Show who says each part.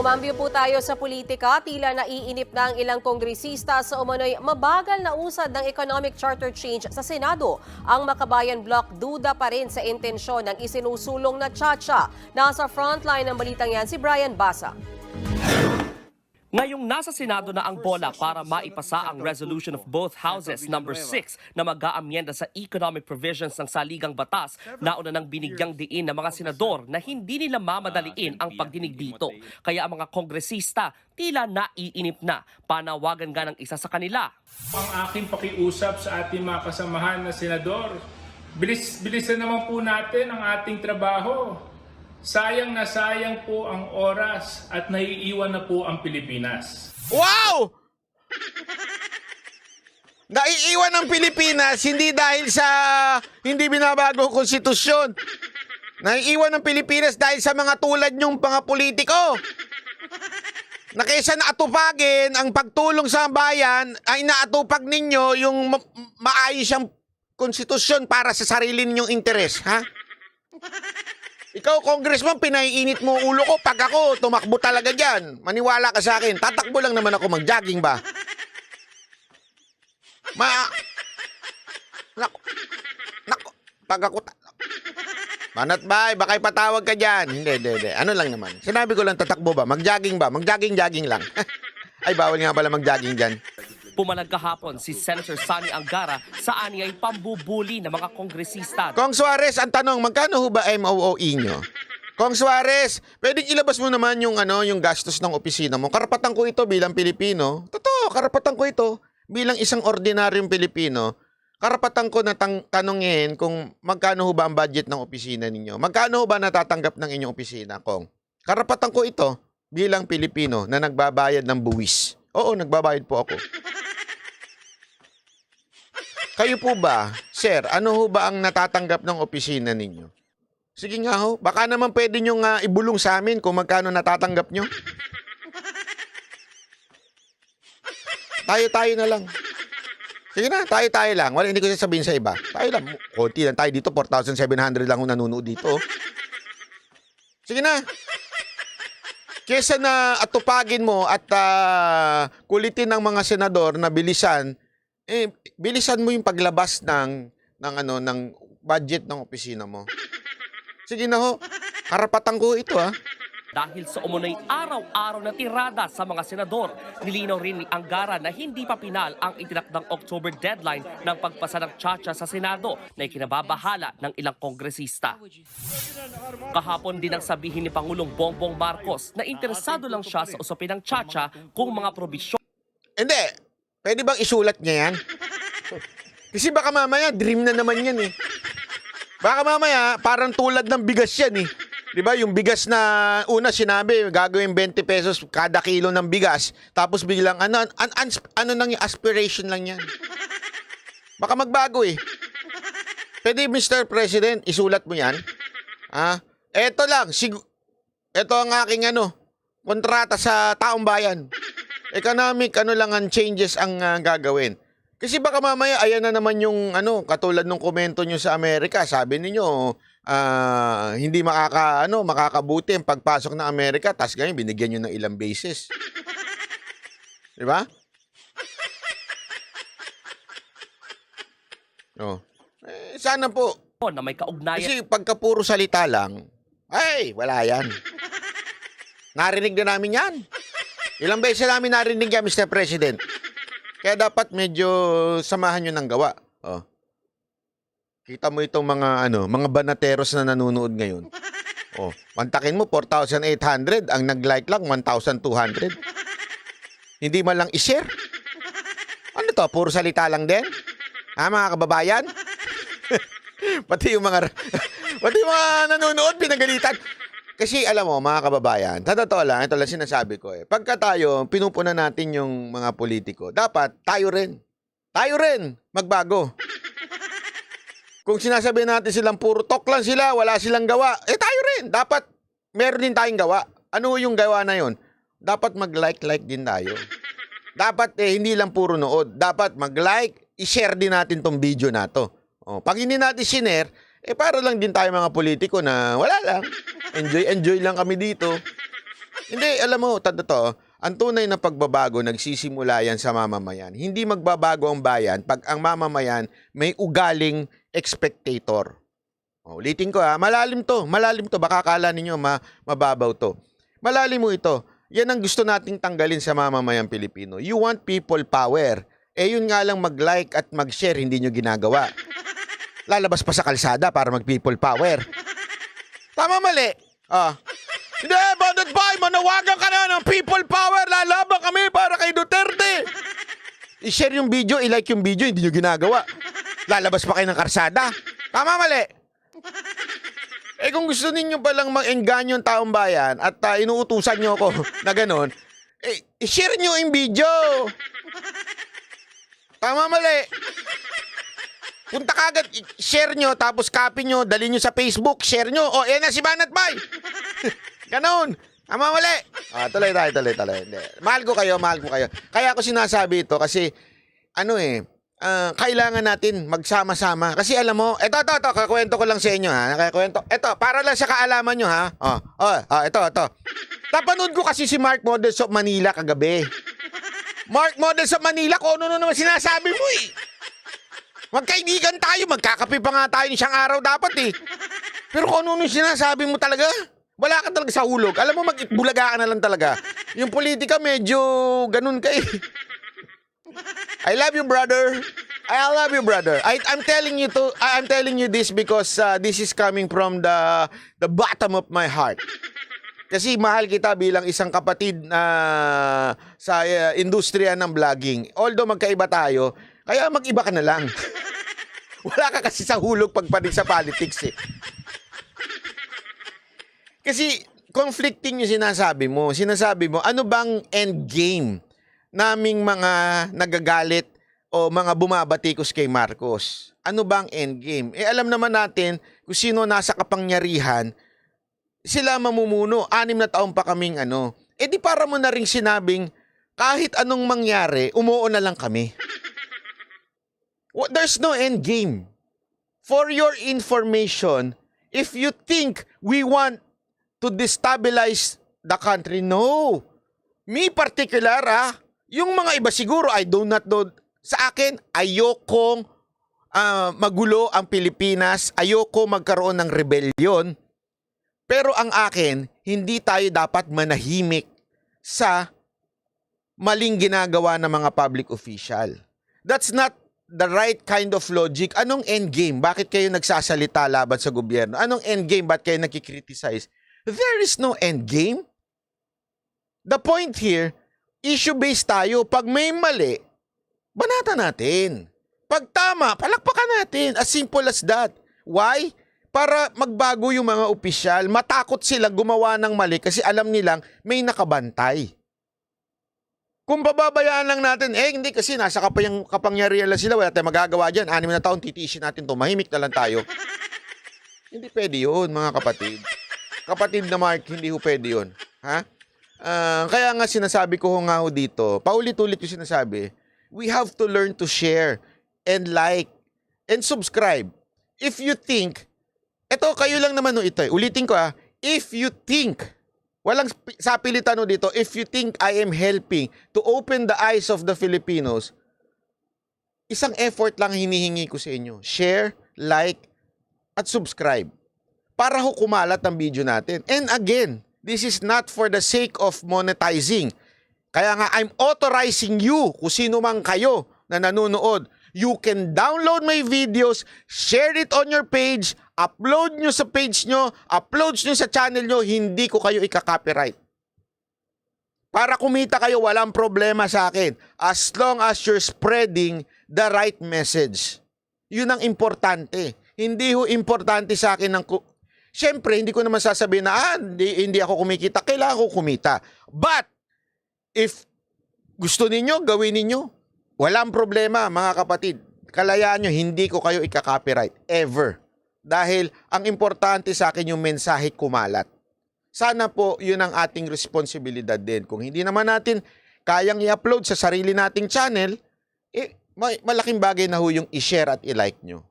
Speaker 1: Umambyo po tayo sa politika, tila naiinip na ang ilang kongresista sa umano'y mabagal na usad ng economic charter change sa Senado. Ang Makabayan Bloc duda pa rin sa intensyon ng isinusulong na tsa-tsa. Nasa frontline ng balitang yan si Brian Basa.
Speaker 2: Ngayong nasa Senado na ang bola para maipasa ang resolution of both houses number 6 na mag-aamyenda sa economic provisions ng saligang batas, nauna nang binigyang diin ng mga senador na hindi nila mamadaliin ang pagdinig dito. Kaya ang mga kongresista tila naiinip na, panawagan nga ng isa sa kanila.
Speaker 3: Ang aking pakiusap sa ating mga kasamahan na senador, bilisan naman po natin ang ating trabaho. Sayang na sayang po ang oras at naiiwan na po ang Pilipinas.
Speaker 4: Wow! Naiiwan ang Pilipinas hindi dahil sa hindi binabago ang konstitusyon. Naiiwan ang Pilipinas dahil sa mga tulad nyong mga politiko. Na kaysa naatupagin ang pagtulong sa bayan, ay naatupag ninyo yung maayos ang konstitusyon para sa sarili ninyong interes, ha? Ikaw, congressman, pinaiinit mo ulo ko. Pag ako, tumakbo talaga dyan. Maniwala ka sa akin. Tatakbo lang naman ako, mag-jogging ba? Nako. Pag ako... Manat bay, baka ipatawag ka dyan. Hindi. Ano lang naman. Sinabi ko lang, tatakbo ba? Mag-jogging ba? Mag-jogging lang. Ay, bawal nga pala mag-jogging dyan.
Speaker 2: Pumalag kahapon si Senator Sonny Angara sa anyay pambubuli ng mga kongresista.
Speaker 4: Kong Suarez, ang tanong, magkano ho ba MOOE nyo? Kong Suarez, pwedeng ilabas mo naman yung gastos ng opisina mo. Karapatan ko ito bilang Pilipino. Totoo, karapatan ko ito bilang isang ordinaryong Pilipino. Karapatan ko na tanungin kung magkano ho ba ang budget ng opisina ninyo. Magkano ho ba natatanggap ng inyong opisina, Kong? Karapatan ko ito bilang Pilipino na nagbabayad ng buwis. Oo, nagbabayad po ako. Kayo po ba, sir, ano ho ba ang natatanggap ng opisina ninyo? Sige nga ho, baka naman pwede nyo nga ibulong sa amin kung magkano natatanggap nyo. Tayo na lang. Sige na, tayo lang. Wala, hindi ko sasabihin sa iba. Tayo lang. Konti lang tayo dito, 4,700 lang kung nanonood dito. Sige na. Kesa na atupagin mo at kulitin ng mga senador na bilisan, bilisan mo yung paglabas ng budget ng opisina mo. Sige na ho, karapatan ko ito ha.
Speaker 2: Dahil sa umunoy araw-araw na tirada sa mga senador, nilinaw rin ni Angara na hindi pa pinal ang itinakdang October deadline ng pagpasa ng tsa-tsa sa Senado na ikinababahala ng ilang kongresista. Kahapon din ang sabihin ni Pangulong Bongbong Marcos na interesado lang siya sa usapin ng tsa-tsa kung mga probisyon.
Speaker 4: Hindi, pwede bang isulat niya yan? Kasi baka mamaya, dream na naman yan eh. Baka mamaya, parang tulad ng bigas yan eh. Di ba, yung bigas na una sinabi, gagawin 20 pesos kada kilo ng bigas, tapos biglang, ano nang yung aspiration lang yan. Baka magbago eh. Pwede, Mr. President, isulat mo yan. Eto lang, eto ang aking kontrata sa taong bayan. Economic, lang ang changes ang gagawin. Kasi baka mamaya, ayan na naman yung, katulad ng komento nyo sa Amerika, sabi niyo hindi makakabuti ang pagpasok ng Amerika, tas ganyan, binigyan nyo ng ilang bases. Di ba? Sana po.
Speaker 2: Na may kaugnayan.
Speaker 4: Kasi pagka puro salita lang, ay, wala yan. Narinig na namin yan. Ilang beses namin narinig yan, Mr. President. Kaya dapat medyo samahan nyo ng gawa. Kita mo itong mga banateros na nanonood ngayon. Mantakin mo, 4,800. Ang nag-like lang, 1,200. Hindi man lang i-share. Ano to? Puro salita lang din? Mga kababayan? Pati yung mga nanonood, pinagalitan. Kasi alam mo, mga kababayan, totoo lang, ito lang sinasabi ko eh. Pagka tayo, pinupunan natin yung mga politiko, dapat tayo rin magbago. Kung sinasabi natin silang puro talk lang sila, wala silang gawa, tayo rin. Dapat meron din tayong gawa. Ano yung gawa na yun? Dapat mag-like din tayo. Dapat hindi lang puro nood. Dapat mag-like, i-share din natin tong video na to. Pag hindi natin sinare, para lang din tayo mga politiko na wala lang. Enjoy lang kami dito. Hindi, alam mo, to, ang tunay na pagbabago nagsisimula yan sa mamamayan. Hindi magbabago ang bayan pag ang mamamayan may ugaling spectator. Ulitin ko malalim to, baka akala ninyo mababaw to. Malalim mo ito. Yan ang gusto nating tanggalin sa mamamayang Pilipino. You want people power. Yun nga lang mag-like at mag-share, hindi nyo ginagawa. Lalabas pa sa kalsada para mag-people power. Tama, mali. Hindi, Bandit Boy, manawagan ka na ng people power. Lalaban kami para kay Duterte. I-share yung video, i-like yung video, hindi nyo ginagawa. Lalabas pa kayo ng karsada. Tama, mali. Kung gusto ninyo palang mag-engganyo yung taong bayan at inuutusan nyo ako na gano'n, i-share nyo yung video. Tama, mali. Punta kagad, share nyo, tapos copy nyo, dali nyo sa Facebook, share nyo. Yan na si Banat Bay. Ganon. Tama, mali. Tuloy. Hindi. Mahal ko kayo. Kaya ako sinasabi ito kasi, kailangan natin magsama-sama. Kasi alam mo, ito, kakwento ko lang sa inyo, Ito, para lang sa kaalaman nyo, ito. Napanood ko kasi si Mark Models of Manila kagabi. Mark Models of Manila, kung ano naman sinasabi mo Magkaibigan tayo, magkakape pa nga tayo isang araw dapat Pero kung ano sinasabi mo talaga, wala ka talaga sa hulog. Alam mo, mag-itbulaga ka na lang talaga. Yung politika, medyo ganun ka I love you, brother. I love you, brother. I'm telling you this because this is coming from the bottom of my heart. Kasi mahal kita bilang isang kapatid sa industriya ng vlogging. Although magkaiba tayo, kaya mag-iba ka na lang. Wala ka kasi sa hulog pagpanig sa politics Kasi conflicting yung sinasabi mo. Sinasabi mo, ano bang end game naming mga nagagalit o mga bumabatikos kay Marcos? Ano bang end game? Alam naman natin kung sino nasa kapangyarihan, sila mamumuno. 6 na taon pa kaming di para mo na rin sinabing kahit anong mangyari, umuo na lang kami. There's no end game. For your information, if you think we want to destabilize the country, no. Me particular, yung mga iba siguro, I do not know. Sa akin, ayokong magulo ang Pilipinas, ayoko magkaroon ng rebellion. Pero ang akin, hindi tayo dapat manahimik sa maling ginagawa ng mga public official. That's not the right kind of logic. Anong end game? Bakit kayo nagsasalita laban sa gobyerno? Anong end game? Bakit kayo nakikriticize? There is no end game. The point here, issue-based tayo. Pag may mali, banatan natin. Pag tama, palakpakan natin. As simple as that. Why? Para magbago yung mga opisyal. Matakot sila gumawa ng mali kasi alam nilang may nakabantay. Kung pababayaan lang natin, hindi kasi nasa kapangyarihan lang sila, wala tayong magagawa dyan. 6 na taon, titiisin natin to, mahimik na lang tayo. Hindi pwede yun, mga kapatid. Kapatid na Mark, hindi ho pwede yun. Kaya nga sinasabi ko nga ho dito, paulit-ulit yung sinasabi, we have to learn to share and like and subscribe. If you think, kayo lang naman ito ulitin ko if you think, walang sapilitan dito, if you think I am helping to open the eyes of the Filipinos, isang effort lang hinihingi ko sa inyo. Share, like, at subscribe. Para ho kumalat ang video natin. And again, this is not for the sake of monetizing. Kaya nga, I'm authorizing you, kung sino man kayo na nanonood, you can download my videos, share it on your page, upload nyo sa page nyo, upload nyo sa channel nyo, hindi ko kayo ika-copyright. Para kumita kayo, walang problema sa akin. As long as you're spreading the right message. Yun ang importante. Hindi ho importante sa akin ng... Siyempre, hindi ko naman sasabihin na, hindi ako kumikita. Kailangan ko kumita. But, if gusto ninyo, gawin ninyo. Walang problema, mga kapatid. Kalayaan nyo, hindi ko kayo ika-copyright. Ever. Dahil ang importante sa akin yung mensahe kumalat. Sana po yun ang ating responsibilidad din. Kung hindi naman natin kayang i-upload sa sarili nating channel, malaking bagay na ho yung i-share at i-like nyo.